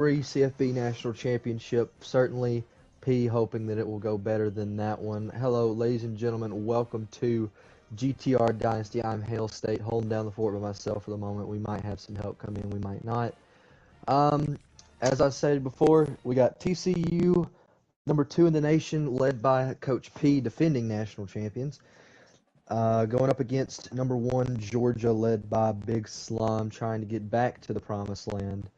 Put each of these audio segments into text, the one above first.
CFB National Championship. Certainly, P hoping that it will go better than that one. Hello, ladies and gentlemen. Welcome to GTR Dynasty. I'm Hail State, holding down the fort by myself for the moment. We might have some help come in, we might not. As I said before, we got TCU, number 2 in the nation, led by Coach P, defending national champions. Going up against number 1 Georgia, led by Big Slum, trying to get back to the promised land.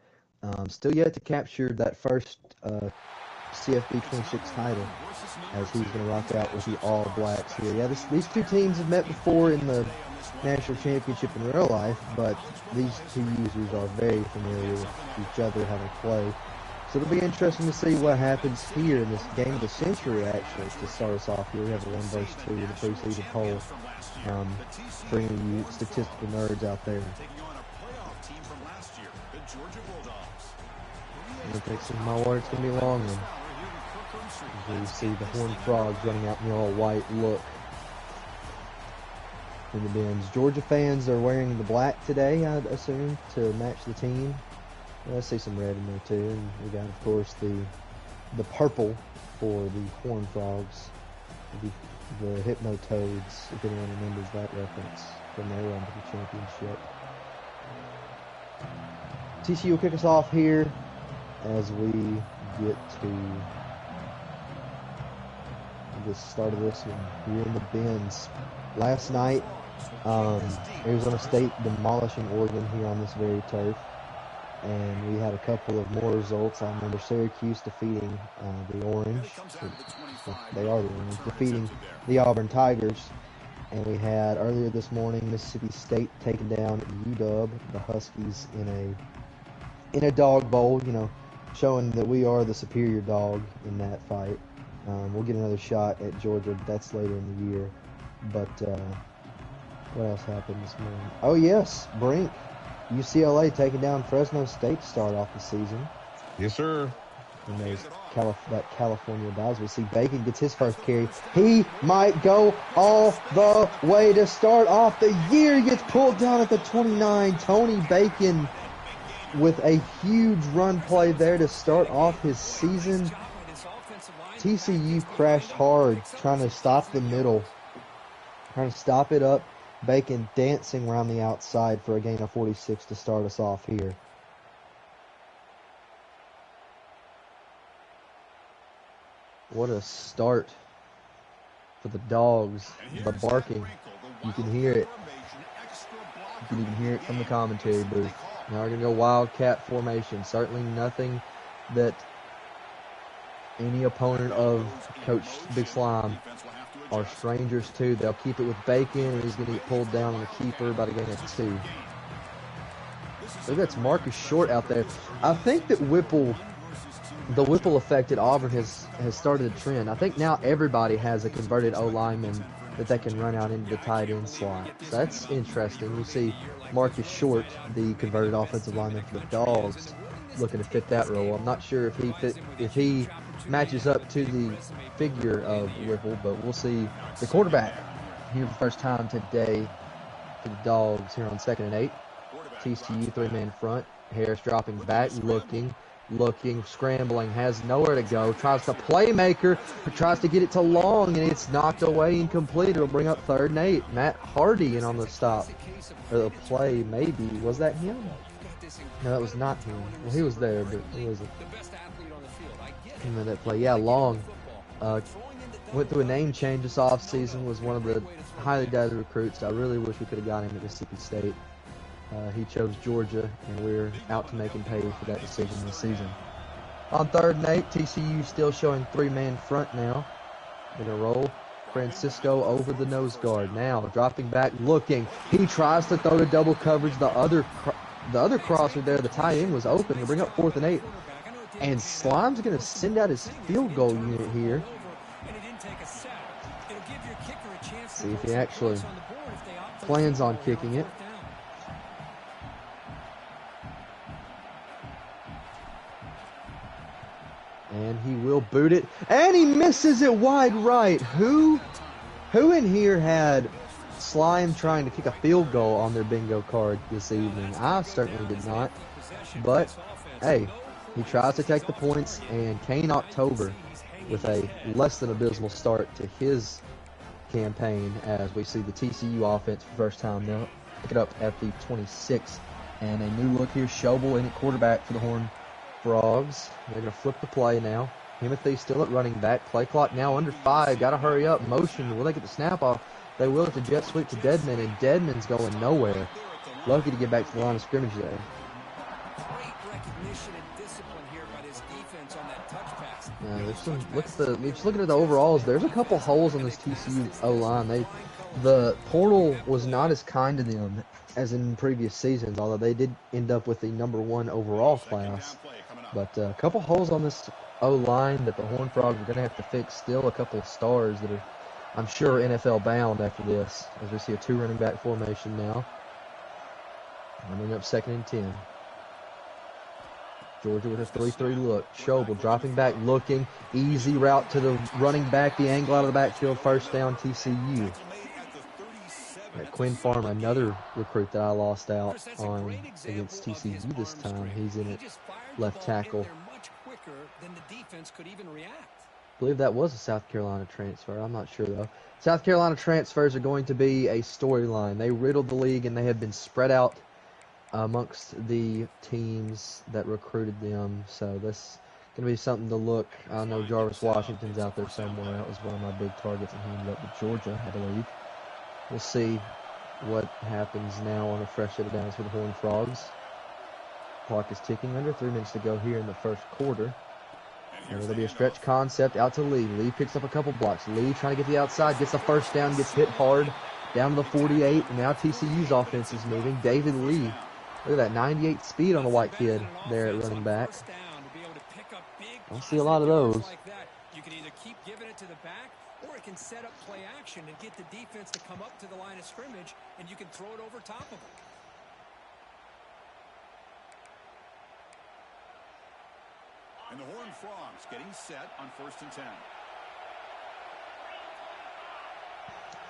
Still yet to capture that first CFB 26 title, as he's going to rock out with the All Blacks here. Yeah, these two teams have met before in the national championship in real life, but these two users are very familiar with each other, having played. So it'll be interesting to see what happens here in this game of the century, actually, to start us off here. We have a 1 vs 2 in the preseason poll, bringing you statistical nerds out there. I'm going to take some of my water. It's going to be a long one. You see the Horned Frogs running out in the all-white look in the Benz. Georgia fans are wearing the black today, I'd assume, to match the team. I see some red in there too, and we got, of course, the purple for the Horned Frogs, the Hypno Toads, if anyone remembers that reference from their run to the championship. TCU will kick us off here as we get to the start of this one here in the Benz. Last night, Arizona State demolishing Oregon here on this very turf. And we had a couple of more results. I remember Syracuse defeating the Orange. They are the Orange, defeating the Auburn Tigers. And we had earlier this morning Mississippi State taking down UW, the Huskies, in a dog bowl. You know, showing that we are the superior dog in that fight. We'll get another shot at Georgia. That's later in the year. But what else happened this morning? Oh yes, Brink. UCLA taking down Fresno State to start off the season. Yes, sir. And there's that California dies. We see Bacon gets his first carry. He might go all the way to start off the year. He gets pulled down at the 29. Tony Bacon with a huge run play there to start off his season. TCU crashed hard, trying to stop the middle, trying to stop it up. Bacon dancing around the outside for a gain of 46 to start us off here. What a start for the Dogs. The barking, you can hear it. You can even hear it from the commentary booth. Now we're going to go Wildcat formation. Certainly nothing that any opponent of Coach Big Slime are strangers to. They'll keep it with Bacon, and he's going to get pulled down on the keeper by the gain of 2. So that's Marcus Short out there. I think that the Whipple effect at Auburn has started a trend. I think now everybody has a converted O-lineman that they can run out into the tight end slot. So that's interesting. You see Marcus Short, the converted offensive lineman for the Dogs, looking to fit that role. I'm not sure if he matches up to the figure of Whipple, but we'll see. The quarterback here for the first time today for the Dogs here on 2nd and 8. TCU 3-man front. Harris dropping back, looking, scrambling, has nowhere to go. Tries to playmaker, but tries to get it to Long, and it's knocked away incomplete. It'll bring up 3rd and 8. Matt Hardy in on the stop. Or the play, maybe. Was that him? No, that was not him. Well, he was there, but he wasn't. That play. Yeah, Long went through a name change this offseason, was one of the highly doubted recruits. I really wish we could have got him at Mississippi State. He chose Georgia, and we're out to make him pay for that decision this season. On 3rd and 8, TCU still showing 3-man front now. In a roll. Francisco over the nose guard. Now dropping back, looking. He tries to throw to double coverage. The other crosser there, the tight end, was open to bring up 4th and 8. And Slime's going to send out his field goal unit here. See if he actually plans on kicking it. And he will boot it. And he misses it wide right. Who in here had Slime trying to kick a field goal on their bingo card this evening? I certainly did not. But, hey, He tries to take the points, and Kane October with a less than abysmal start to his campaign as we see the TCU offense for the first time now pick it up at the 26th. And a new look here, Schobel in at quarterback for the Horned Frogs. They're going to flip the play now. Timothy still at running back. Play clock now under 5. Got to hurry up. Motion. Will they get the snap off? They will at the jet sweep to Deadman, and Deadman's going nowhere. Lucky to get back to the line of scrimmage there. Great recognition and discipline here by this defense on that touch pass. There's some, just looking at the overalls, there's a couple holes on this TCU O-line. The portal was not as kind to them as in previous seasons, although they did end up with the #1 overall class. But a couple holes on this O-line that the Horned Frogs are going to have to fix. Still a couple of stars that are, I'm sure, NFL bound after this, as we see a 2 running back formation now. Running up 2nd and 10. Georgia with a 3-3 look. Schobel dropping back, looking. Easy route to the running back. The angle out of the backfield. First down, TCU. Right, Quinn Farmer, another recruit that I lost out on against TCU this time. He's in at left tackle. I believe that was a South Carolina transfer. I'm not sure, though. South Carolina transfers are going to be a storyline. They riddled the league, and they have been spread out amongst the teams that recruited them. So this is going to be something to look. I know Jarvis Washington's out there somewhere. That was one of my big targets, and he ended up with Georgia, I believe. We'll see what happens now on a fresh set of downs for the Horned Frogs. Clock is ticking. Under 3 minutes to go here in the first quarter. And it'll be a stretch concept out to Lee. Lee picks up a couple blocks. Lee trying to get the outside, gets the first down, gets hit hard down to the 48. And now TCU's offense is moving. David Lee, look at that 98 speed on the white kid there at running back. I see a lot of those. You can either keep giving it to the back, or it can set up play action and get the defense to come up to the line of scrimmage, and you can throw it over top of them. And the Horned Frogs getting set on 1st and 10.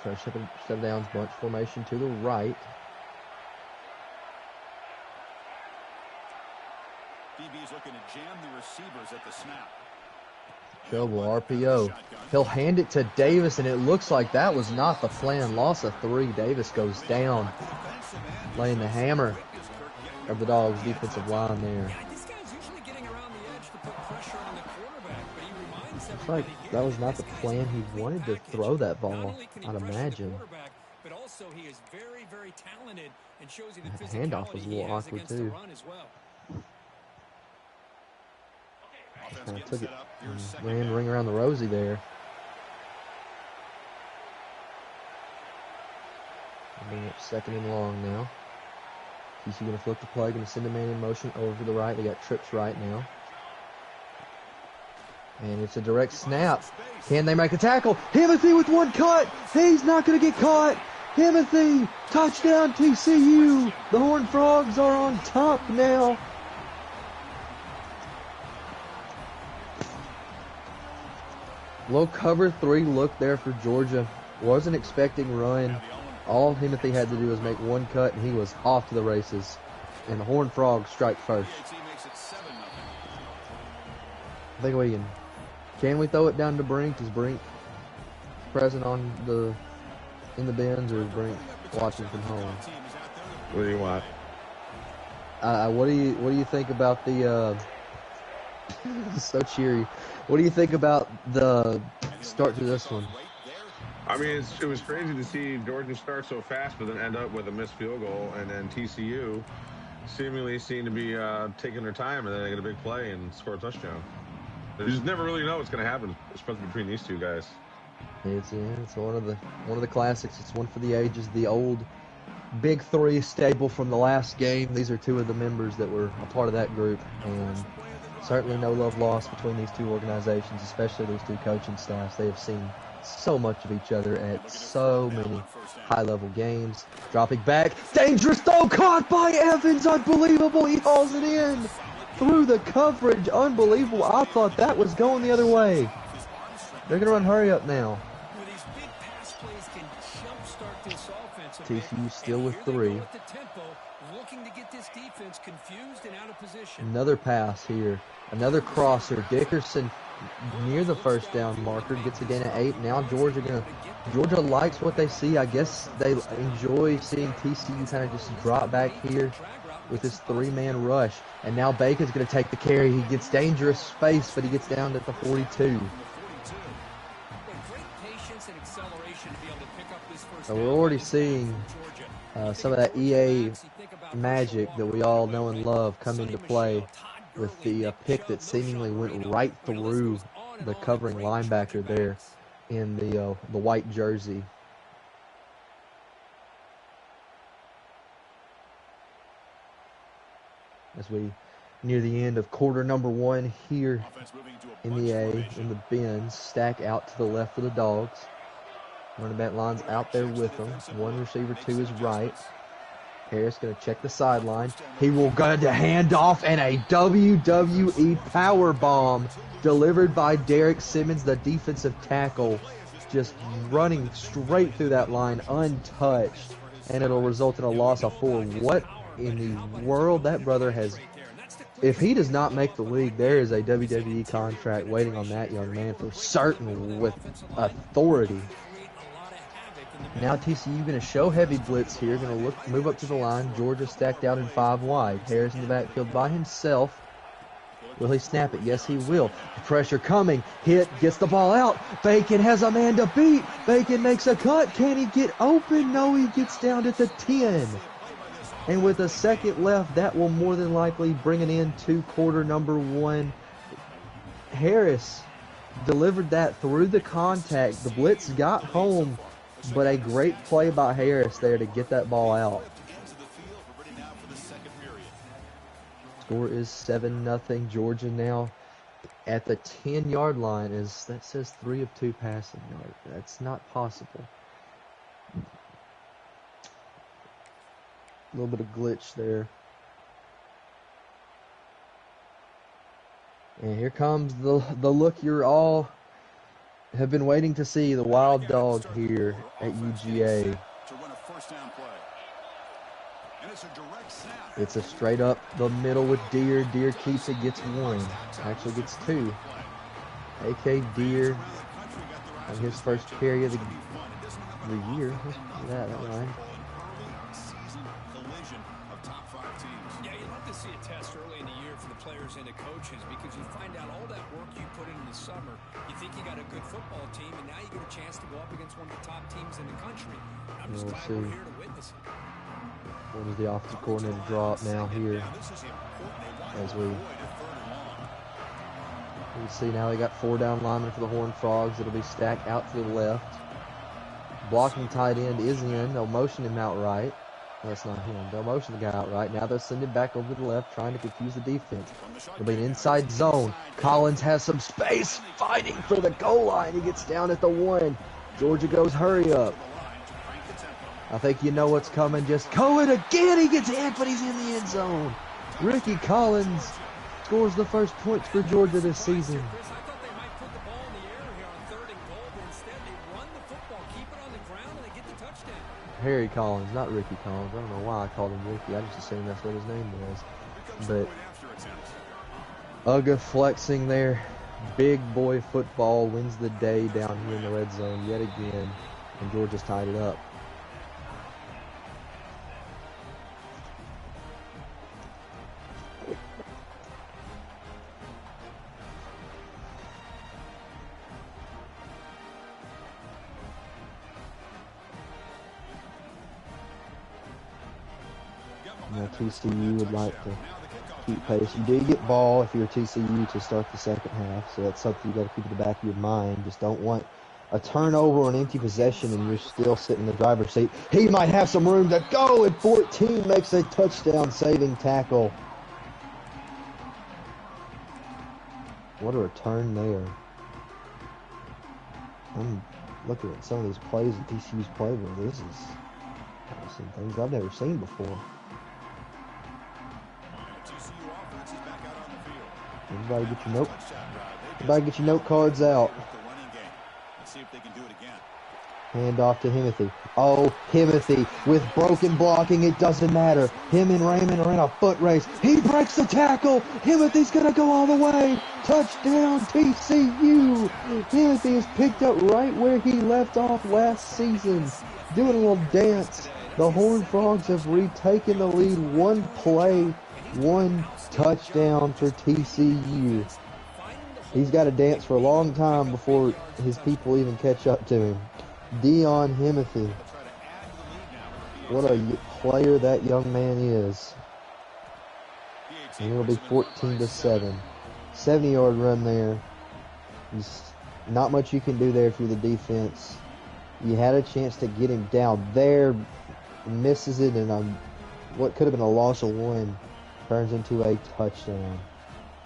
Fresh set of downs, bunch formation to the right. DB's looking to jam the receivers at the snap. Schobel, RPO. He'll hand it to Davis, and it looks like that was not the plan. Loss of 3. Davis goes down, laying the hammer of the Dogs' defensive line there. This guy's usually getting around the edge to put pressure on the quarterback, but he reminds looks like that was not the plan. He wanted to throw that ball, I'd imagine. But also he is very, very talented and shows you the That handoff was a little awkward too. Kind of took it and ran the ring around the rosy there. Bring up 2nd and long now. TCU going to flip the play, going to send a man in motion over to the right. They got trips right now. And it's a direct snap. Can they make a tackle? Timothy with one cut. He's not going to get caught. Timothy, touchdown TCU. The Horned Frogs are on top now. Low cover 3 look there for Georgia. Wasn't expecting run. All Timothy had to do was make one cut, and he was off to the races. And the Horned Frogs strike first. I think we can we throw it down to Brink? Is Brink present in the Benz, or is Brink watching from home? What do you want? What do you think about the so cheery? What do you think about the start to this one? I mean, it was crazy to see Georgia start so fast, but then end up with a missed field goal, and then TCU seemingly seemed to be taking their time, and then they get a big play and score a touchdown. You just never really know what's going to happen, especially between these two guys. It's one of the classics. It's one for the ages. The old Big 3 staple from the last game. These are 2 of the members that were a part of that group, and certainly no love lost between these 2 organizations, especially these 2 coaching staffs. They have seen so much of each other at so many high-level games. Dropping back, dangerous throw, caught by Evans, unbelievable. He hauls it in through the coverage, unbelievable. I thought that was going the other way. They're going to run hurry up now. TCU still with 3. looking to get this defense confused and out of position. Another pass here. Another crosser. Dickerson near the first down marker. Gets a gain of 8. Now Georgia likes what they see. I guess they enjoy seeing TCU kind of just drop back here with this 3-man rush. And now Bacon's going to take the carry. He gets dangerous space, but he gets down at the 42. So we're already seeing some of that EA magic that we all know and love come into play with the pick that seemingly went right through the covering linebacker there in the white jersey. As we near the end of quarter number 1 here in the A, in the Benz, stack out to the left for the Dogs. Running back line's out there with them. One receiver to his right. Harris going to check the sideline. He will go to handoff and a WWE power bomb delivered by Derek Simmons, the defensive tackle, just running straight through that line untouched, and it'll result in a loss of 4. What in the world? That brother has, if he does not make the league, there is a WWE contract waiting on that young man for certain with authority. Now TCU going to show heavy blitz here. Going to move up to the line. Georgia stacked out in 5 wide. Harris in the backfield by himself. Will he snap it? Yes, he will. Pressure coming. Hit. Gets the ball out. Bacon has a man to beat. Bacon makes a cut. Can he get open? No, he gets down at the 10. And with a second left, that will more than likely bring an end to quarter number 1. Harris delivered that through the contact. The blitz got home. But a great play by Harris there to get that ball out. Score is 7-0. Georgia now at the 10-yard line. That says 3 of 2 passing yards. That's not possible. A little bit of glitch there. And here comes the look you're all have been waiting to see, the wild dog here at UGA. It's a straight up the middle with Deere. Deere keeps it, gets 1. Actually gets 2. AK Deere on his first carry of the year. That line. Yeah, you'd love to see a test early in the year for the players and the coaches, because you find out all that work you put in the summer. You think you got a good football team, and now you get a chance to go up against one of the top teams in the country. I'm just glad we're here to witness it. What does the offensive coordinator draw up now here? As we see now they got 4 down linemen for the Horned Frogs. It'll be stacked out to the left. Blocking tight end is in. They'll motion him outright. That's not him. They'll motion the guy outright. Now they'll send him back over to the left, trying to confuse the defense. It'll be an inside zone. Collins has some space, fighting for the goal line. He gets down at the 1. Georgia goes hurry up. I think you know what's coming. Just Cohen again. He gets hit, but he's in the end zone. Ricky Collins scores the first points for Georgia this season. Harry Collins, not Ricky Collins. I don't know why I called him Ricky. I just assumed that's what his name was. But Uga flexing there. Big boy football wins the day down here in the red zone yet again. And Georgia's tied it up. Now TCU would like to keep pace. You did get ball if you're TCU to start the second half, so that's something you got to keep in the back of your mind. Just don't want a turnover or an empty possession and you're still sitting in the driver's seat. He might have some room to go, and 14 makes a touchdown saving tackle. What a return there. I'm looking at some of these plays that TCU's played with. This is some things I've never seen before. Everybody get your note cards out. Let's see if they can do it again. Hand off to Himothy. Oh, Himothy with broken blocking. It doesn't matter. Him and Raymond are in a foot race. He breaks the tackle. Himothy's going to go all the way. Touchdown, TCU. Himothy is picked up right where he left off last season. Doing a little dance. The Horned Frogs have retaken the lead. One play, one touchdown for TCU. He's got to dance for a long time before his people even catch up to him. Dion Himothy. What a player that young man is. And it'll be 14-7. 70-yard run there. Just not much you can do there if you're the defense. You had a chance to get him down there. Misses it, and what could have been a loss of one turns into a touchdown.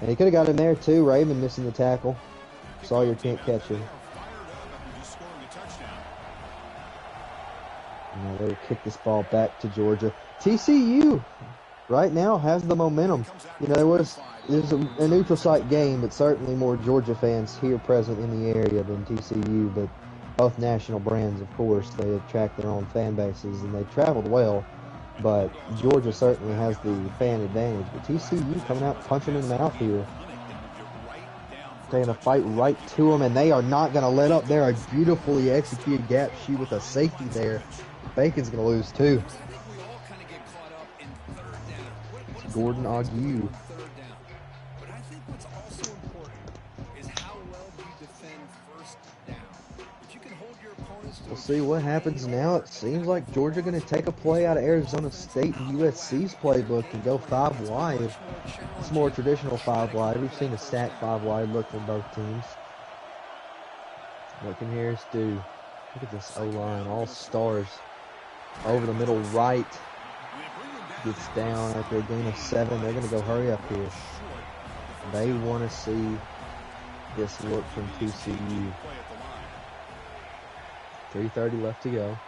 And he could have got him there too. Raymond missing the tackle. Sawyer can't catch him. Now they'll kick this ball back to Georgia. TCU right now has the momentum. You know, there's a neutral site game, but certainly more Georgia fans here present in the area than TCU. But both national brands, of course, they attract their own fan bases, and they traveled well. But Georgia certainly has the fan advantage. But TCU coming out punching in the mouth here. Taking a fight right to them, and they are not going to let up. They're a beautifully executed gap shoot with a safety there. Bacon's going to lose too. It's Gordon Ague. But I think what's also important is how well you defend first down. If you can hold your opponents to We'll see what happens now. It seems like Georgia going to take a play out of Arizona State and USC's playbook and go 5 wide. It's more traditional 5 wide. We've seen a stack 5 wide look from both teams. What can Harris do? Look at this O-line, all stars. Over the middle right. Gets down after a gain of 7. They're going to go hurry up here. They want to see this look from TCU. 3:30 left to go.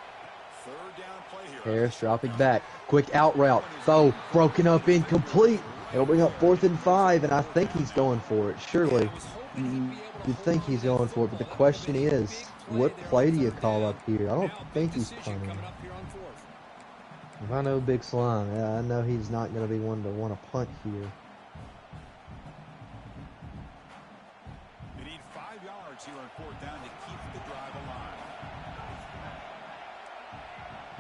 Harris dropping back. Quick out route. Foe broken up, incomplete. It'll bring up 4th and 5, and I think he's going for it. Surely, you'd think he's going for it, but the question is, what play do you call up here? I don't think he's punting. If I know Big Slime, I know he's not going to be one to want to punt here. They need 5 yards here on 4th down to keep the drive alive.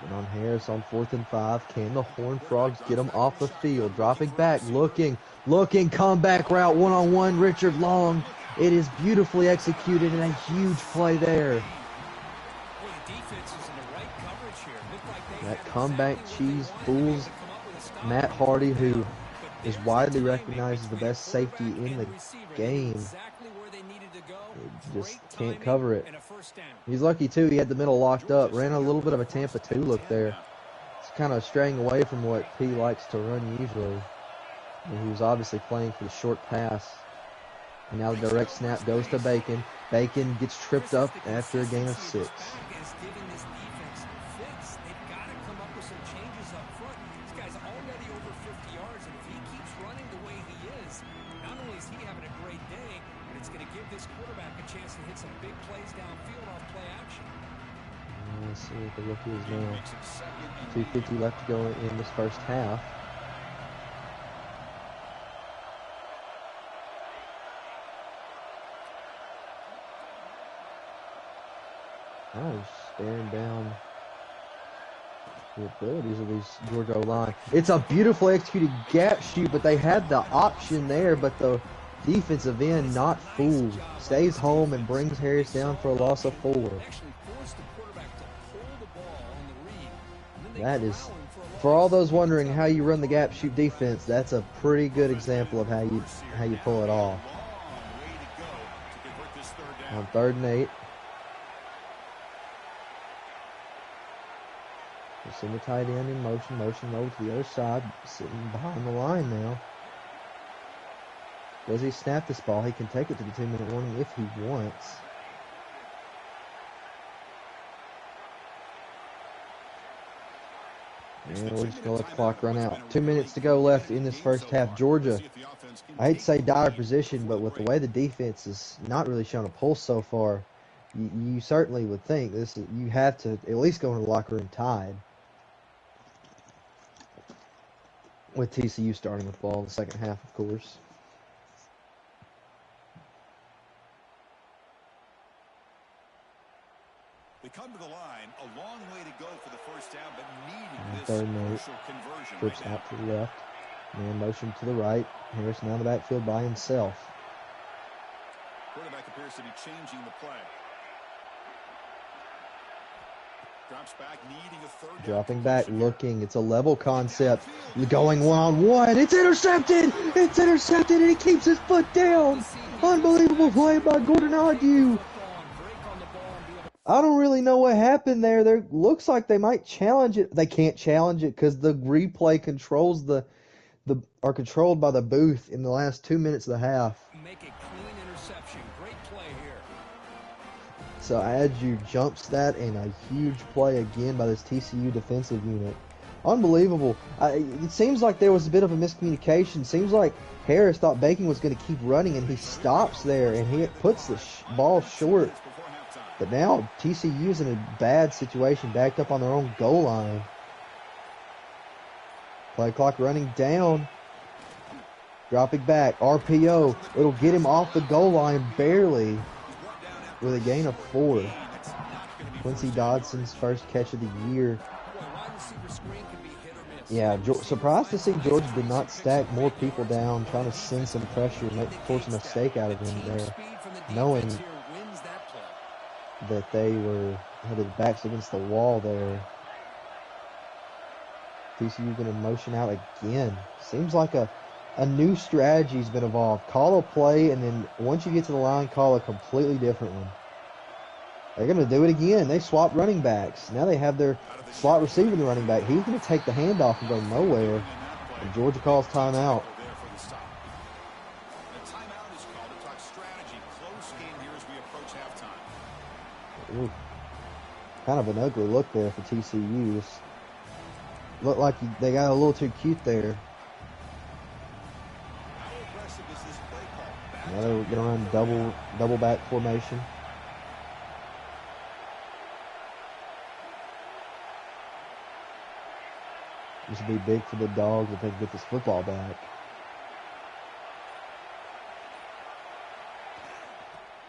And on Harris on 4th and 5, can the Horned Frogs get him off the field? Dropping back, looking, comeback route, one-on-one, Richard Long. It is beautifully executed and a huge play there. That comeback cheese fools Matt Hardy, who is widely recognized as the best safety in the game. Just can't cover it. He's lucky too, he had the middle locked up. Ran a little bit of a Tampa 2 look there. It's kind of straying away from what P likes to run usually. And he was obviously playing for the short pass. And now the direct snap goes to Bacon. Bacon gets tripped up after a gain of 6. Let's see what the rookie is now. 2:50 left to go in this first half. I was staring down the abilities of these Georgia O-line. It's a beautifully executed gap shoot, but they had the option there, but the defensive end not fooled. Stays home and brings Harris down for a loss of 4. That is, for all those wondering how you run the gap shoot defense, that's a pretty good example of how you pull it off. On 3rd and 8. We'll send the tight end in motion over to the other side, sitting behind the line now. Does he snap this ball? He can take it to the 2-minute warning if he wants. And we're just going to let the clock run out. 2 minutes to go left in this first half. Georgia, I hate to say dire position, but with the way the defense is not really showing a pulse so far, You certainly would think you have to at least go into the locker room tied. With TCU starting with the ball in the second half, of course. They come to the line, a long way to go for the first down, but needing this Third and 8. crucial conversion Trips right now. out to the left. Man motion to the right. Harris now in the backfield by himself. Quarterback appears to be changing the play. Drops back, needing a third down. Dropping back, looking. It's a level concept. Going one-on-one. It's intercepted! It's intercepted, and he keeps his foot down. Unbelievable play by Gordon Ague. I don't really know what happened there. There looks like they might challenge it. They can't challenge it because the replay controls are controlled by the booth in the last 2 minutes of the half. Make a clean interception. Great play here. So Ague jumps that, and a huge play again by this TCU defensive unit. Unbelievable. It seems like there was a bit of a miscommunication. Seems like Harris thought Banking was going to keep running, and he stops there, and he puts the ball short. But now TCU's in a bad situation, backed up on their own goal line. Play clock running down. Dropping back. RPO. It'll get him off the goal line barely with a gain of 4. Quincy Dodson's first catch of the year. Yeah, surprised to see Georgia did not stack more people down, trying to send some pressure, force a mistake out of him there, knowing that they had their backs against the wall there. TCU going to motion out again. Seems like a new strategy's been evolved. Call a play, and then once you get to the line, call a completely different one. They're going to do it again. They swap running backs. Now they have their slot receiver, the running back. He's going to take the handoff and go nowhere. And Georgia calls timeout. Ooh. Kind of an ugly look there for TCU. Looked like they got a little too cute there. Now they're going to run double back formation. This will be big for the Dogs if they can get this football back.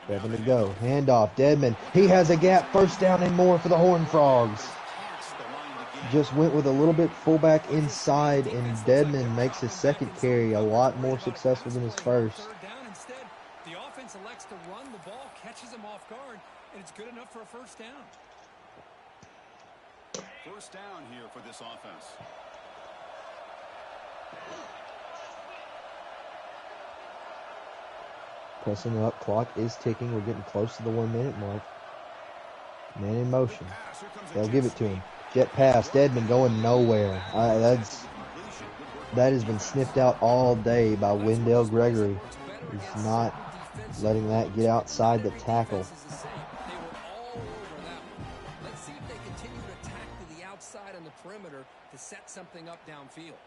Seven to go. Handoff. Dedman. He has a gap. First down and more for the Horned Frogs. Just went with a little bit fullback inside, and Dedman makes his second carry a lot more successful than his first. The offense elects to run the ball, catches him off guard, and it's good enough for a first down. First down here for this offense. Pressing up, clock is ticking. We're getting close to the 1 minute mark. Man in motion. They'll give it to him. Jet pass. Dedman going nowhere. That has been sniffed out all day by Wendell Gregory. He's not letting that get outside the tackle. They were all over that one. Let's see if they continue to attack to the outside on the perimeter to set something up downfield.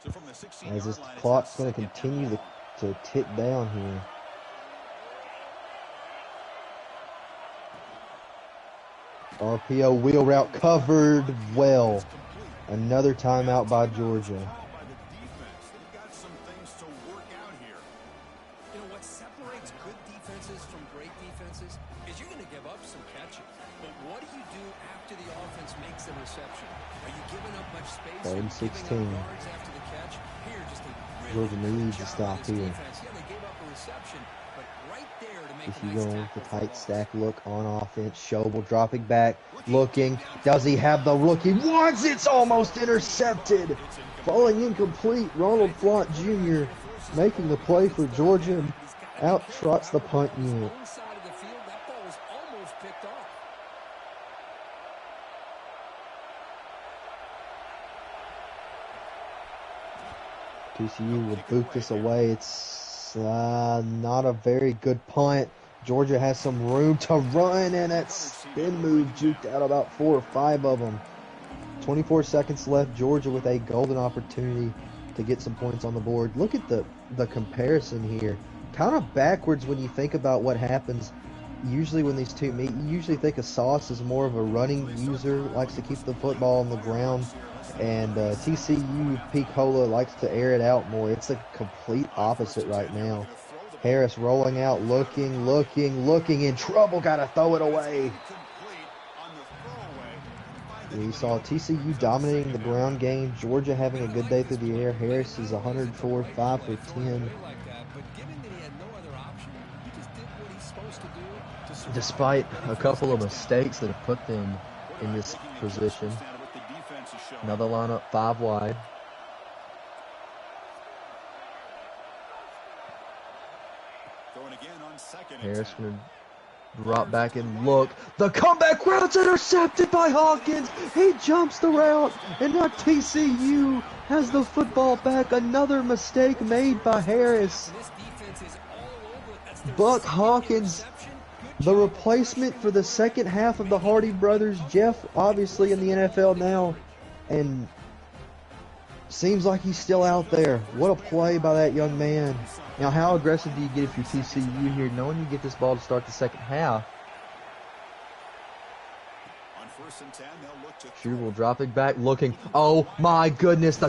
So from the 16 As this line, clock's going to continue to tick down here. RPO wheel route covered well. Another timeout by Georgia. You know what separates good defenses from great defenses is you're going to give up some catches. But what do you do after the offense makes the reception? Are you giving up much space? 3rd and 16. Yards after the catch? Here, just a really Georgia needs to stop here. defense. Yeah, they gave up a reception, but right there to make Is a he nice going tackle with the for tight loss. stack look on offense? Schobel dropping back, looking. Does he have the rookie? Once it's almost intercepted. Falling incomplete. Ronald Flott Jr. making the play for Georgia and out trots the punt unit. One side of the field, that ball was almost picked off. TCU will boot this away. It's not a very good punt. Georgia has some room to run, and that spin move juked out about 4 or 5 of them. 24 seconds left. Georgia with a golden opportunity to get some points on the board. Look at the comparison here. Kind of backwards when you think about what happens. Usually when these two meet, you usually think of Sauce as more of a running user, likes to keep the football on the ground, and TCU Picola likes to air it out more. It's the complete opposite right now. Harris rolling out, looking, in trouble, gotta throw it away. We saw TCU dominating the ground game, Georgia having a good day through the air. Harris is 104, 5 for 10. Despite a couple of mistakes that have put them in this position. Another lineup 5 wide. Harris going to drop back and look. The comeback route's intercepted by Hawkins. He jumps the route, and now TCU has the football back. Another mistake made by Harris. Buck Hawkins, the replacement for the second half of the Hardy brothers. Jeff obviously in the NFL now, and seems like he's still out there. What a play by that young man. Now, how aggressive do you get if you're TCU here, knowing you get this ball to start the second half? Shooter will drop it back, looking. Oh my goodness,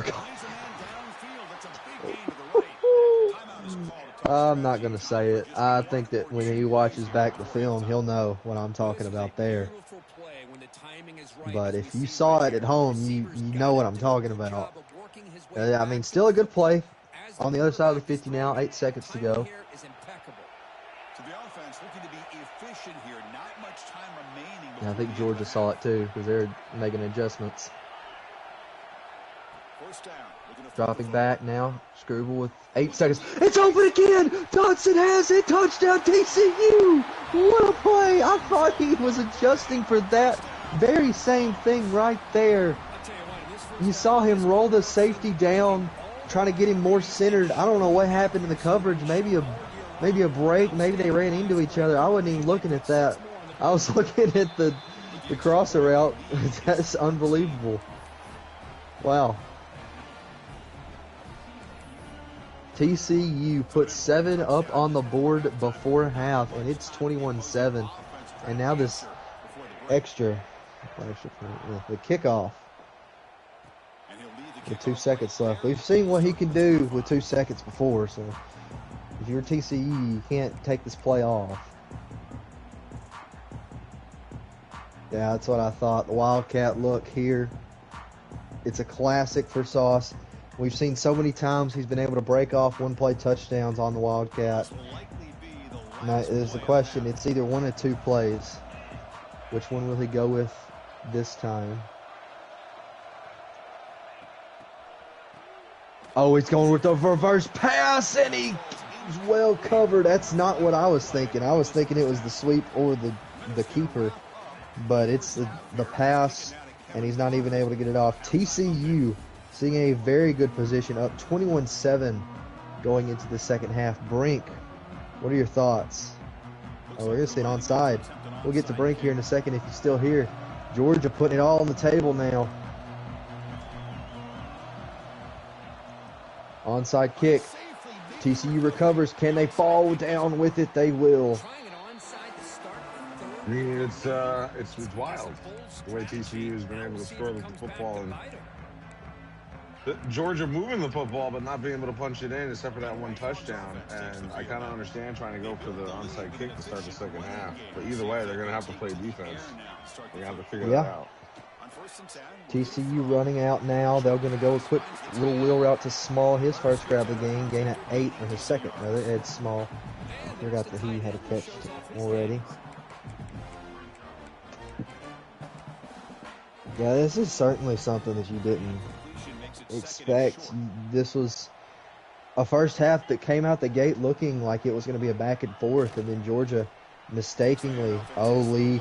I'm not going to say it. I think that when he watches back the film, he'll know what I'm talking about there. But if you saw it at home, you know what I'm talking about. I mean, still a good play. On the other side of the 50 now, 8 seconds to go. And I think Georgia saw it too, because they're making adjustments. Dropping back now. Screwball with 8 seconds. It's open again! Dodson has it! Touchdown TCU! What a play! I thought he was adjusting for that very same thing right there. You saw him roll the safety down, trying to get him more centered. I don't know what happened in the coverage. Maybe a break. Maybe they ran into each other. I wasn't even looking at that. I was looking at the crosser route. That's unbelievable. Wow. TCU put 7 up on the board before half, and it's 21-7. And now this extra the kickoff. With 2 seconds left. We've seen what he can do with 2 seconds before, so if you're TCU, you can't take this play off. Yeah, that's what I thought. The Wildcat look here. It's a classic for Sauce. We've seen so many times he's been able to break off one-play touchdowns on the Wildcat. Now, there's the question. It's either 1 or 2 plays. Which one will he go with this time? Oh, he's going with the reverse pass, and he's well covered. That's not what I was thinking. I was thinking it was the sweep or the keeper. But it's the pass, and he's not even able to get it off. TCU seeing a very good position, up 21-7 going into the second half. Brink, what are your thoughts? Oh, we're going to see an onside. We'll get to Brink here in a second if he's still here. Georgia putting it all on the table now. Onside kick. TCU recovers. Can they fall down with it? They will. I mean, it's wild the way TCU has been able to score with the football, and Georgia moving the football but not being able to punch it in except for that 1 touchdown. And I kind of understand trying to go for the onside kick to start the second half, but either way, they're going to have to play defense. They're going to have to figure that out. TCU running out now. They're going to go a quick little wheel route to Small. His first grab of the game. Gain at 8, or his second, rather. Ed Small. I forgot that he had a catch already. Yeah, this is certainly something that you didn't expect. This was a first half that came out the gate looking like it was going to be a back and forth, and then Georgia mistakenly, Lee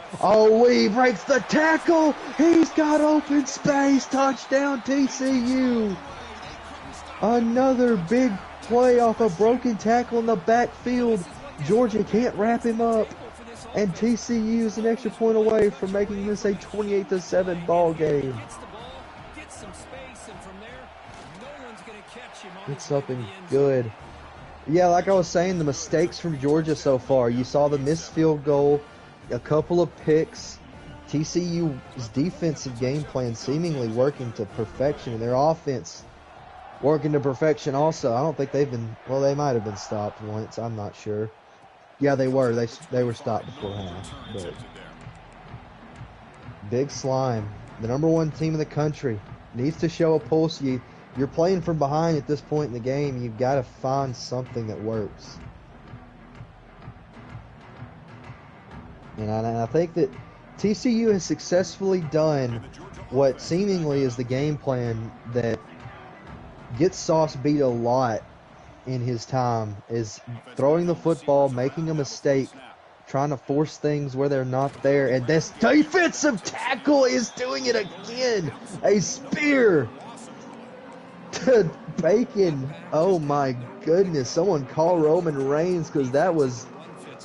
breaks the tackle. He's got open space. Touchdown TCU. Another big play off a broken tackle in the backfield. Georgia can't wrap him up, and TCU is an extra point away from making this a 28-7 ball game. some space, and from there, no one's going to catch him on It's up and good. Yeah, like I was saying, the mistakes from Georgia so far. You saw the missed field goal, a couple of picks. TCU's defensive game plan seemingly working to perfection, and their offense working to perfection also. I don't think they've been, well, they might have been stopped once. I'm not sure. Yeah, they were. They were stopped before half. But Big Slime, the #1 team in the country, needs to show a pulse. You're playing from behind at this point in the game. You've got to find something that works. And I think that TCU has successfully done what seemingly is the game plan that gets Sauce beat a lot in his time, is throwing the football, making a mistake, trying to force things where they're not there. And this defensive tackle is doing it again. A spear to Bacon. Oh my goodness. Someone call Roman Reigns, because that was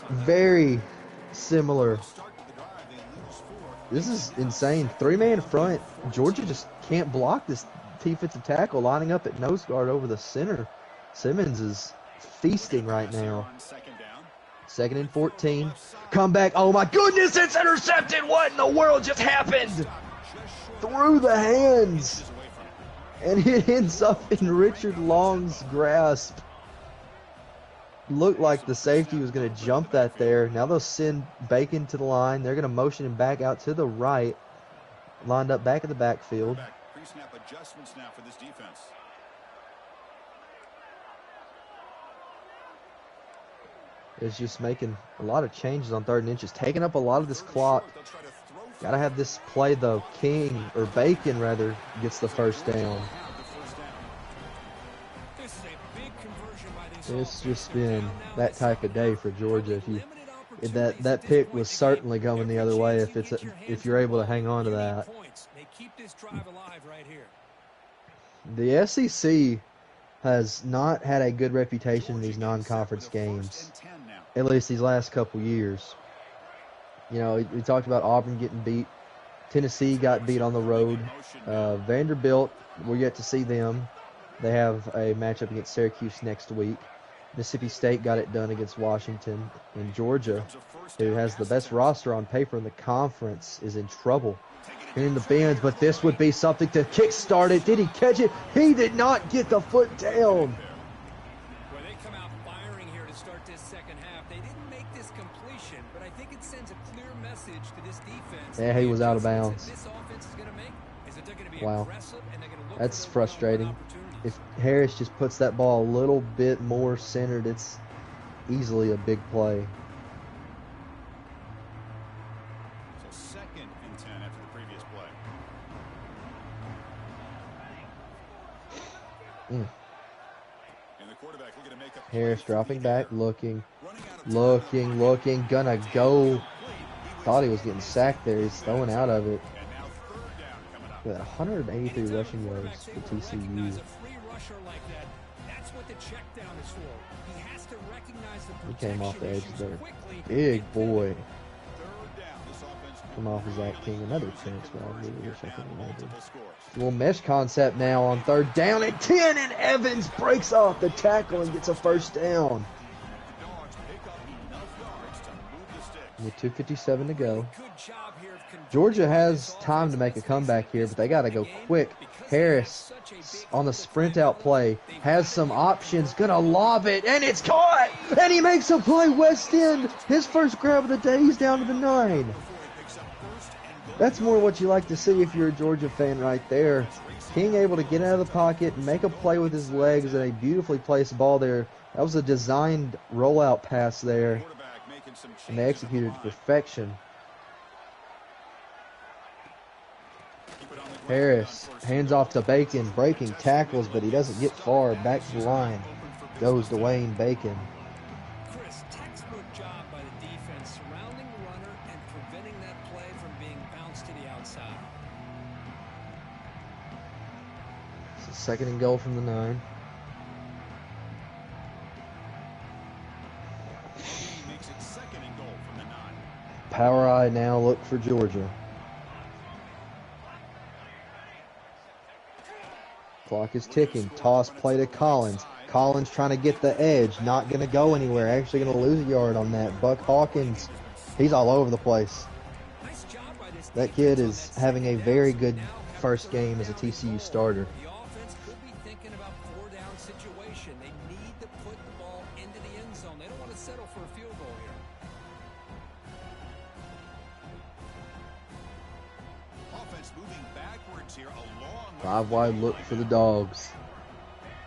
very similar. This is insane. 3-man front. Georgia just can't block this defensive tackle lining up at nose guard over the center. Simmons is feasting right now. 2nd and 14. Comeback. Oh my goodness, it's intercepted. What in the world just happened? Through the hands. And it ends up in Richard Long's grasp. Looked like the safety was going to jump that there. Now they'll send Bacon to the line. They're going to motion him back out to the right. Lined up back in the backfield. Pre-snap adjustments now for this defense. Is just making a lot of changes on 3rd and inches, taking up a lot of this clock. Got to have this play, though. King, or Bacon, rather, gets the first down. It's just been that type of day for Georgia. If that pick was certainly going the other way if you're able to hang on to that. The SEC has not had a good reputation in these non-conference games, at least these last couple years. You know, we talked about Auburn getting beat. Tennessee got beat on the road. Vanderbilt, we're yet to see them. They have a matchup against Syracuse next week. Mississippi State got it done against Washington. And Georgia, who has the best roster on paper in the conference, is in trouble here in the Benz. But this would be something to kickstart it. Did he catch it? He did not get the foot down. Well, they come out firing here to start this second half. They didn't make this completion, but I think it sends a clear message to this defense. Yeah, he was out of bounds. This offense is going to make is that they're going to be wow. aggressive and they're going to look That's for frustrating. If Harris just puts that ball a little bit more centered, it's easily a big play. So 2nd and 10 after the previous play. And the quarterback looking to make up Harris dropping back, looking, gonna go. Thought he was getting sacked there. He's throwing out of it. With 183 rushing yards for TCU. He came off the edge there. Big boy. Come off of Zach King. Another transfer. I really wish I could remember. Little mesh concept now on 3rd down and 10. And Evans breaks off the tackle and gets a first down. With 2:57 to go. Georgia has time to make a comeback here, but they got to go quick. Harris on the sprint out play has some options, gonna lob it, and it's caught, and he makes a play. West End, his first grab of the day. He's down to the 9. That's more what you like to see if you're a Georgia fan right there. King able to get out of the pocket and make a play with his legs, and a beautifully placed ball there. That was a designed rollout pass there, and they executed to perfection. Harris hands off to Bacon, breaking tackles, but he doesn't get far. Back to the line goes Dwayne Bacon. Chris, textbook job by the defense surrounding the runner and preventing that play from being bounced to the outside. It's a 2nd and goal from the 9. Makes it 2nd and goal from the 9. Power eye now look for Georgia. Clock is ticking. Toss play to Collins. Collins trying to get the edge. Not going to go anywhere. Actually going to lose a yard on that. Buck Hawkins, he's all over the place. That kid is having a very good first game as a TCU starter. The offense could be thinking about 4-down situation. They need to put the ball into the end zone. They don't want to settle for a field goal here. Offense moving backwards here, a long way. 5 wide look for the Dogs.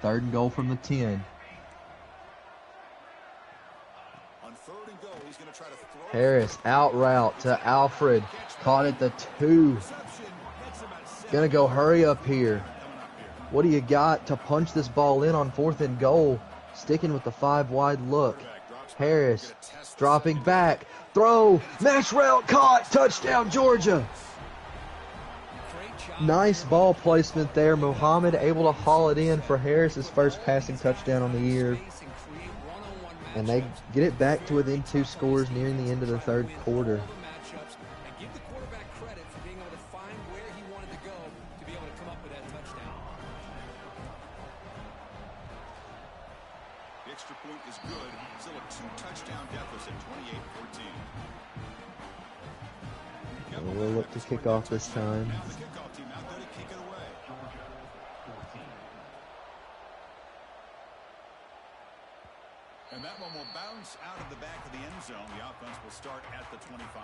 3rd and goal from the 10. On 3rd and goal, he's going to try to throw. Harris out route to Alfred. Caught at the 2. Gonna go hurry up here. What do you got to punch this ball in on 4th and goal? Sticking with the 5 wide look. Harris dropping back. Throw. Mesh route caught. Touchdown, Georgia. Nice ball placement there. Muhammad able to haul it in for Harris's first passing touchdown on the year. And they get it back to within 2 scores nearing the end of the 3rd quarter. Give the quarterback credit for being able to find where he wanted to go to be able to come up with that touchdown. The extra point is good. Still a 2-touchdown deficit, 28-14. And we'll look to kick off this time. Now the kickoff team out there to kick it away. And that one will bounce out of the back of the end zone. The offense will start at the 25.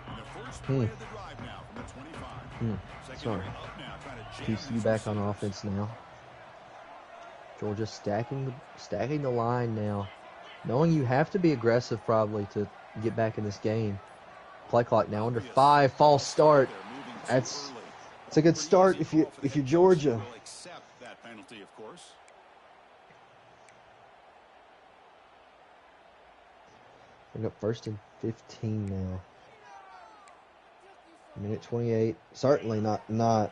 And the first play of the drive now from the 25. Sorry. Secondary up now, trying to jam TCU back on offense now. Georgia stacking the line now. Knowing you have to be aggressive probably to get back in this game. Play clock now under 5. False start. It's a good start if you're Georgia. Will accept that penalty, of course. Bring up 1st and 15 now. Minute 28. Certainly not.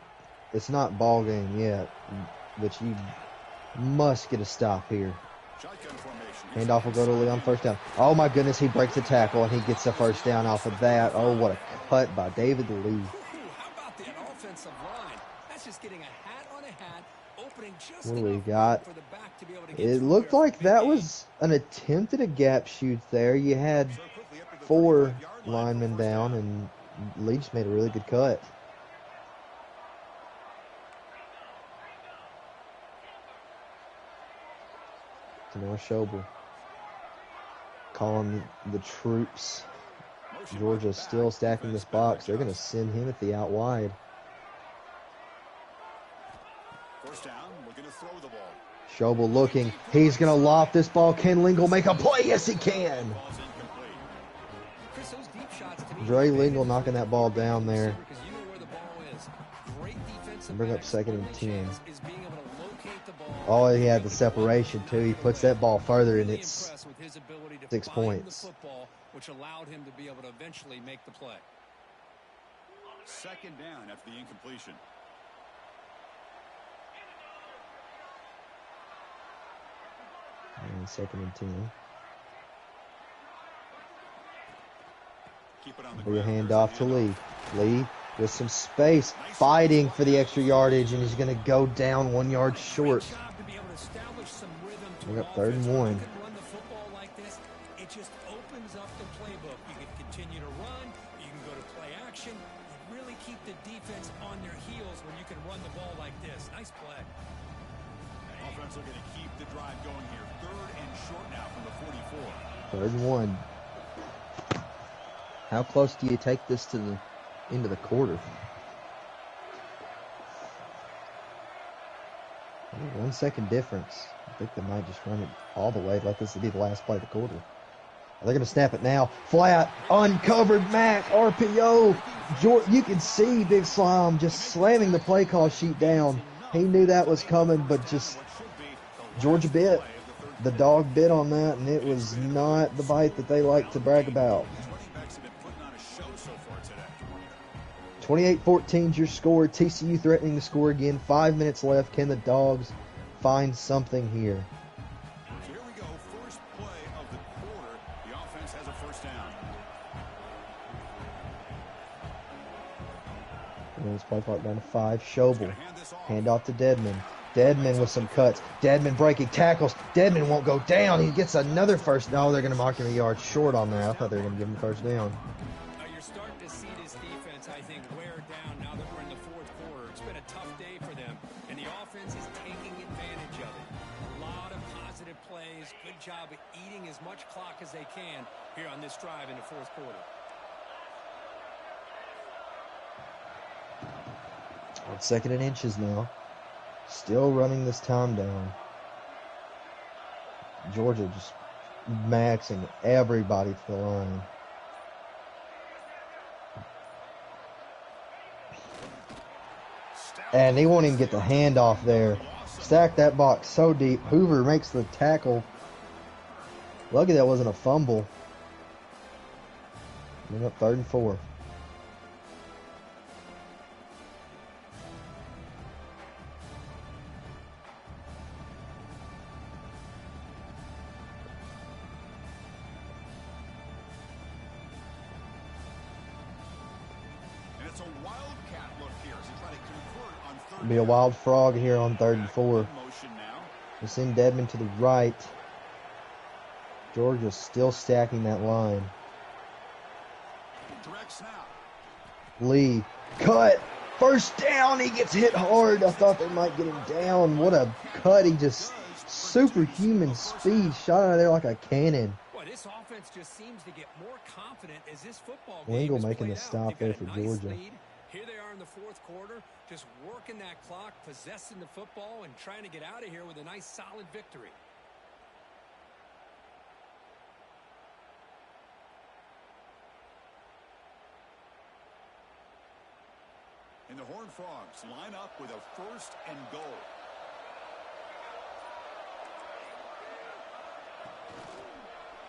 It's not ball game yet, but you must get a stop here. Shotgun formation. Handoff will go to Lee on 1st down. Oh my goodness, he breaks the tackle and he gets the 1st down off of that. Oh, what a cut by David Lee. How about that offensive line? That's just getting a hat on a hat, opening just What do we enough got? for the back to be able to get It through looked there. like that was an attempt at a gap shoot there. You had 4 linemen down and Lee just made a really good cut. So now Schobel calling the troops. Georgia's still stacking this box. They're going to send him at the out wide. First down, looking to throw the ball. Schobel looking. He's going to loft this ball. Can Lingle make a play? Yes, he can. Ball's incomplete. Chris, those deep shots to me, Dre Lingle knocking that ball down there. because you know where the ball is. Great defensive Bring up backs. 2nd and Only 10. chance is being able to locate the ball. Oh, he had the separation too. He puts that ball further and Really it's impressed with his ability to 6 find points. the football, which allowed him to be able to eventually make the play. Second down after the incompletion. and 2nd and 10. Keep it on the Be a ground. handoff to Lee. Lee with some space, fighting for the extra yardage, and he's going to go down 1 yard short. Great job to be able to establish some rhythm to We're an up 3rd and offense. When 1. you can run the football like this, it just opens up the playbook. You can continue to run. You can go to play action. You really keep the defense on their heels when you can run the ball like this. Nice play. Offense looking to keep the drive going here. 3rd and short now from the 44. 3rd and 1. How close do you take this to the end of the quarter? 1 second difference. I think they might just run it all the way. Let this be the last play of the quarter. They're going to snap it now. Flat, uncovered Mac, RPO. You can see Big Slime just slamming the play call sheet down. He knew that was coming, but just Georgia bit. The dog bit on that, and it was not the bite that they like to brag about. 28-14 is your score. TCU threatening to score again. 5 minutes left. Can the Dogs find something here? So here we go. First play of the quarter. The offense has a first down. This play clock down to 5. Schobel. Hand off to Deadman. Deadman with some cuts. Deadman breaking tackles. Deadman won't go down. He gets another first. No, they're going to mark him a yard short on that. I thought they were going to give him first down. You're starting to see this defense, I think, wear down now that we're in the fourth quarter. It's been a tough day for them, and the offense is taking advantage of it. A lot of positive plays. Good job of eating as much clock as they can here on this drive in the fourth quarter. On 2nd and inches now. Still running this time down. Georgia just maxing everybody to the line. And they won't even get the handoff there. Stack that box so deep. Hoover makes the tackle. Lucky that wasn't a fumble. We're up 3rd and 4. Be a wild frog here on 3rd and 4. We send Deadman to the right. Georgia's still stacking that line. Lee, cut, first down. He gets hit hard. I thought they might get him down. What a cut! He just superhuman speed, shot out of there like a cannon. Boy, this offense just seems to get more confident as this football game Wingle is making the played stop out. there They've for got a nice Georgia. lead. Here they are in the fourth quarter, just working that clock, possessing the football, and trying to get out of here with a nice, solid victory. And the Horned Frogs line up with a 1st and goal.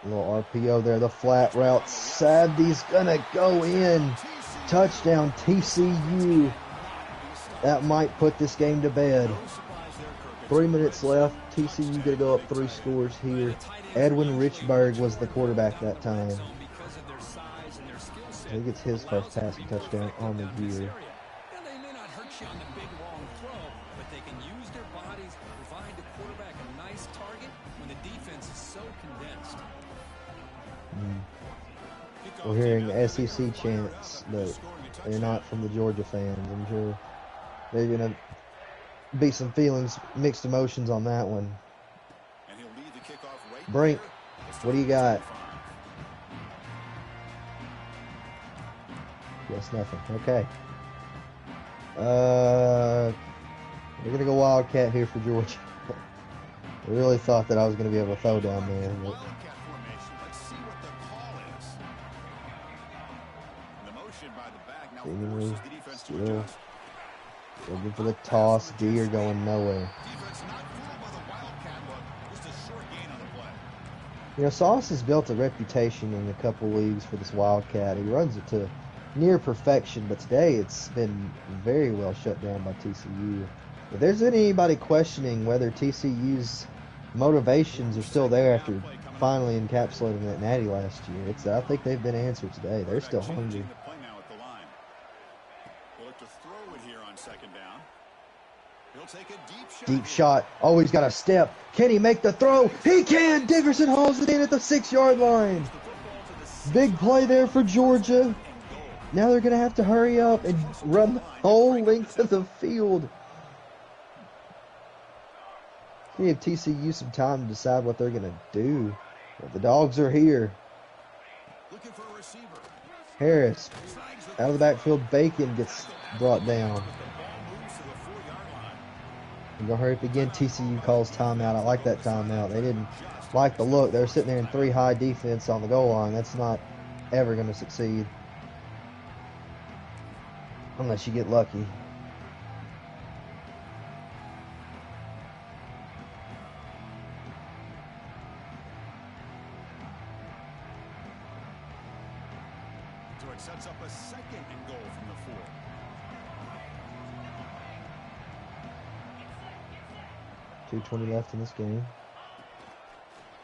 A little RPO there, the flat route. Savdy's gonna go in. Touchdown TCU. That might put this game to bed. 3 minutes left. TCU gonna go up 3 scores here. Edwin Richburg was the quarterback that time. He gets his first passing touchdown on the year. They may not hurt you on the big, long throw, but they can use their bodies, provide the quarterback a nice target when the defense is so condensed. We're hearing SEC chants, but they're not from the Georgia fans. I'm sure they're going to be some feelings, mixed emotions on that one. Brink, what do you got? Yes, nothing. Okay. We're going to go Wildcat here for Georgia. I really thought that I was going to be able to throw down there. But seemingly still looking for the toss. Deer going nowhere. You know, Sauce has built a reputation in a couple leagues for this Wildcat. He runs it to near perfection, but today it's been very well shut down by TCU. If there's anybody questioning whether TCU's motivations are still there after finally encapsulating that natty last year, I think they've been answered today. They're still hungry. Deep shot. Oh, he's got a step. Can he make the throw? He can! Dickerson hauls it in at the 6-yard line. Big play there for Georgia. Now they're going to have to hurry up and run the whole length of the field. Give TCU some time to decide what they're going to do. But the dogs are here. Harris out of the backfield. Bacon gets brought down. We're going to hurry up again. TCU calls timeout. I like that timeout. They didn't like the look. They were sitting there in 3 high defense on the goal line. That's not ever going to succeed. Unless you get lucky. So it sets up a 2nd and goal from the 4. .220 left in this game.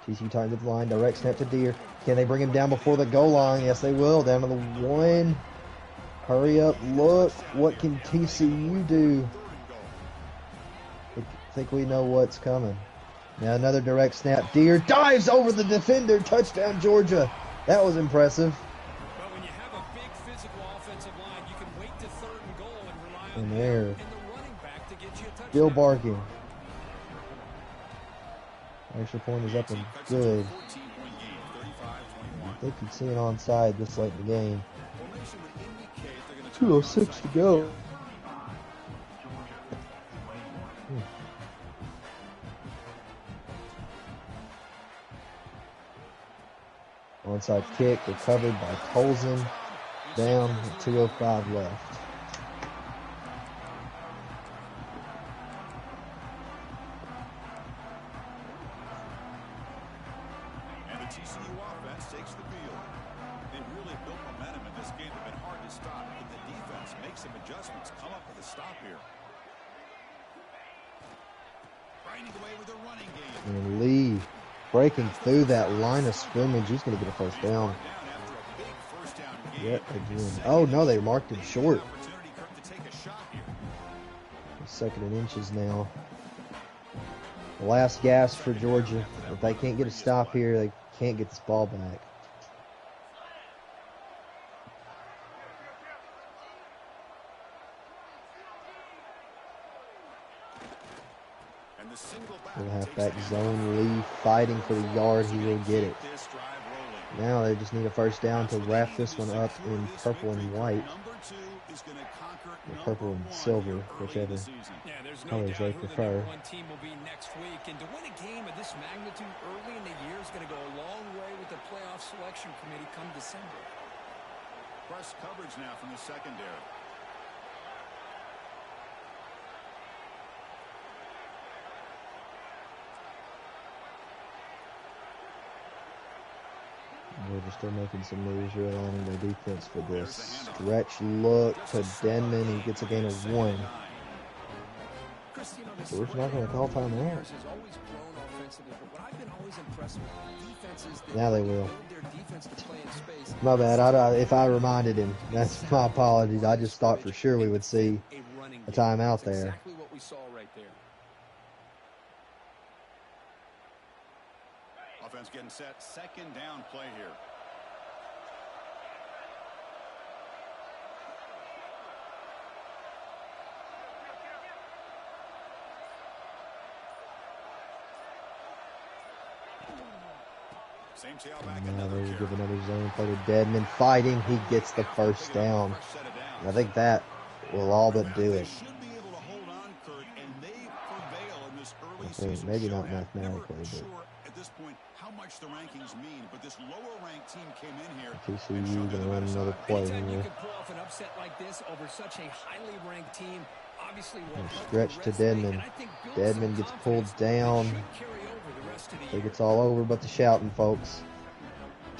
TCU tightens up the line. Direct snap to Deere. Can they bring him down before the goal line? Yes, they will. Down to the 1. Hurry up. Look. What can TCU do? I think we know what's coming. Now another direct snap. Deere dives over the defender. Touchdown, Georgia. That was impressive. But when you have a big physical offensive line, you can wait to 3rd and goal and rely on And the there. and the running back to get you a touchdown. Still barking. Extra point is up and good. I think you'd see an onside this late in the game. 2:06 to go. Onside kick recovered by Tolson. Down with 2:05 left. And the TCU offense takes the field. They really built momentum in this game. They've been hard to stop, but the defense makes some adjustments. Come up with a stop here. Grinding away with a running game. And Lee breaking through that line of scrimmage. He's going to get a first down. Yet again. Oh, no, they marked him short. 2nd and inches now. The last gasp for Georgia. If they can't get a stop here, they can't get this ball back. The halfback zone. Lee fighting for the yard. He will get it. Now they just need a first down to wrap this one up in purple and white. Or purple and silver, whichever colors they prefer. One team will be next week, and to win a game of this magnitude early in the year is going to go a long way with the playoff selection committee come December. Press coverage now from the secondary. They're still making some moves, realigning their defense for this stretch look to Denman. He gets a gain of 1. Georgia's not going to call timeout. Now they will. My bad. If I reminded him, that's my apologies. I just thought for sure we would see a timeout there. Exactly what we saw right there. Offense getting set. 2nd down play here. Same tailback. Now they will give another zone play to Dedman. Fighting. He gets the first down. And I think that will all but do it. I think maybe not mathematically, but at this point how much the rankings mean, but this lower ranked team came in here. TCU going to run another play Anytime you here. can pull off an upset like this over such a highly ranked team, obviously will help Stretch the to resume, Dedman. and I think build some Dedman gets confidence pulled that down. should carry over the rest of the I think year. it's all over but the shouting, folks.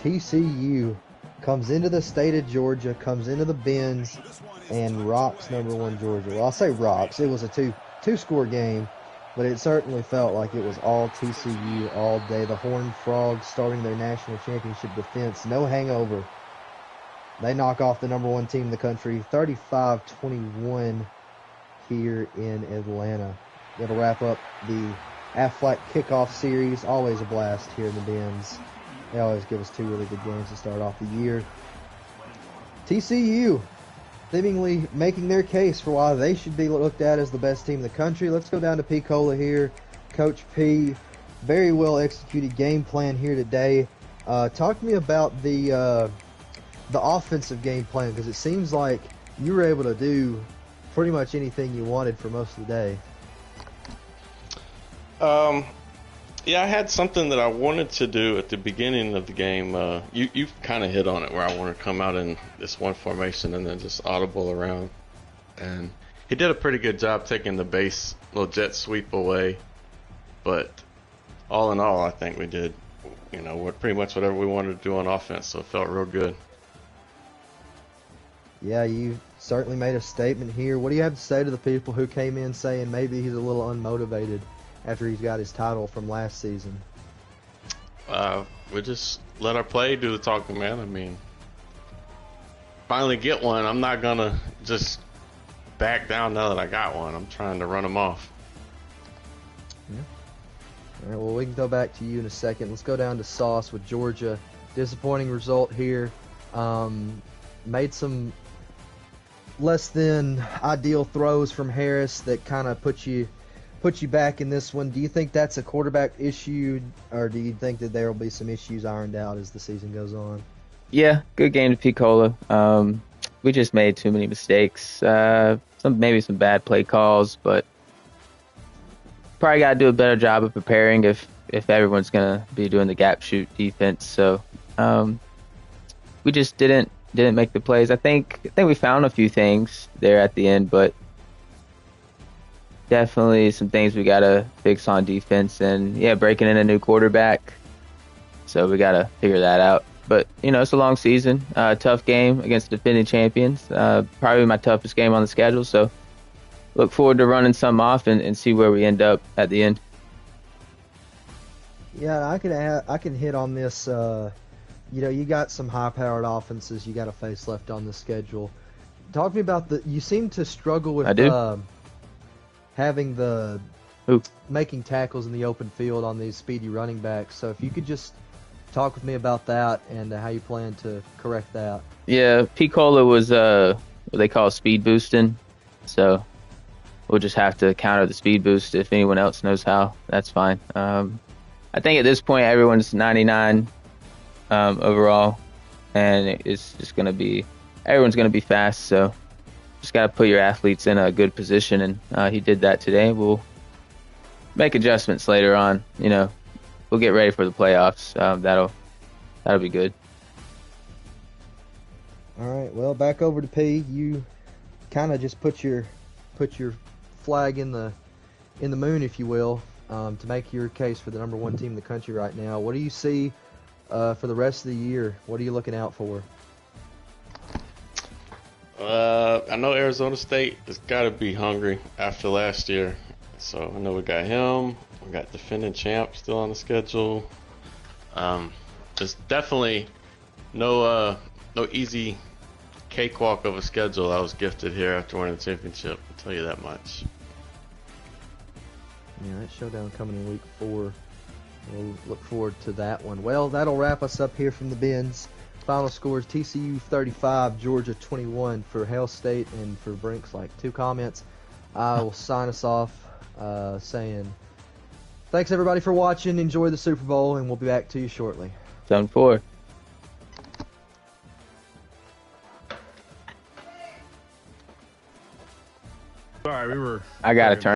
TCU comes into the state of Georgia, comes into the Benz, and rocks #1 Georgia. Well, I'll say rocks. It was a two-score game, but it certainly felt like it was all TCU all day. The Horned Frogs starting their national championship defense. No hangover. They knock off the #1 team in the country, 35-21 here in Atlanta. That'll wrap up the Aflac kickoff series. Always a blast here in the Benz. They always give us 2 really good games to start off the year. TCU seemingly making their case for why they should be looked at as the best team in the country. Let's go down to P. Cola here. Coach P, very well executed game plan here today. Talk to me about the offensive game plan, because it seems like you were able to do pretty much anything you wanted for most of the day. Yeah, I had something that I wanted to do at the beginning of the game. You kind of hit on it, where I wanted to come out in this one formation and then just audible around. And he did a pretty good job taking the base little jet sweep away. But all in all, I think we did, pretty much whatever we wanted to do on offense. So it felt real good. Yeah, you certainly made a statement here. What do you have to say to the people who came in saying maybe he's a little unmotivated after he's got his title from last season? We just let our play do the talking, man. I mean, finally get one. I'm not gonna just back down now that I got one. I'm trying to run them off. Yeah. All right, well, we can go back to you in a second. Let's go down to Sauce with Georgia. Disappointing result here. Made some less than ideal throws from Harris that kind of put you back in this one. Do you think that's a quarterback issue, or do you think that there will be some issues ironed out as the season goes on? Yeah, good game to Picola. We just made too many mistakes. Maybe some bad play calls, but probably got to do a better job of preparing if everyone's gonna be doing the gap shoot defense. So we just didn't make the plays. I think we found a few things there at the end, but definitely some things we gotta fix on defense. And yeah, breaking in a new quarterback, so we gotta figure that out. But it's a long season, tough game against defending champions. Probably my toughest game on the schedule. So look forward to running some off and see where we end up at the end. Yeah, I can hit on this. You got some high-powered offenses you got to face left on the schedule. Talk to me about you seem to struggle with having making tackles in the open field on these speedy running backs. So if you could just talk with me about that and how you plan to correct that. Yeah, Picola was what they call speed boosting. So we'll just have to counter the speed boost. If anyone else knows how, that's fine. I think at this point everyone's 99 overall, and it's just everyone's gonna be fast. So just gotta put your athletes in a good position, and he did that today. We'll make adjustments later on. We'll get ready for the playoffs. That'll be good. All right. Well, back over to P. You kind of just put your flag in the moon, if you will, to make your case for the number one team in the country right now. What do you see for the rest of the year? What are you looking out for? I know Arizona State has got to be hungry after last year. So I know we got him. We got defending champ still on the schedule. There's definitely no easy cakewalk of a schedule I was gifted here after winning the championship. I'll tell you that much. Yeah, that showdown coming in week 4. We'll look forward to that one. Well, that'll wrap us up here from the Benz. Final scores: TCU 35, Georgia 21 for Hail State, and for Brinks, 2 comments. I will sign us off saying thanks everybody for watching. Enjoy the Super Bowl, and we'll be back to you shortly. 7-4. Sorry, I got to turn.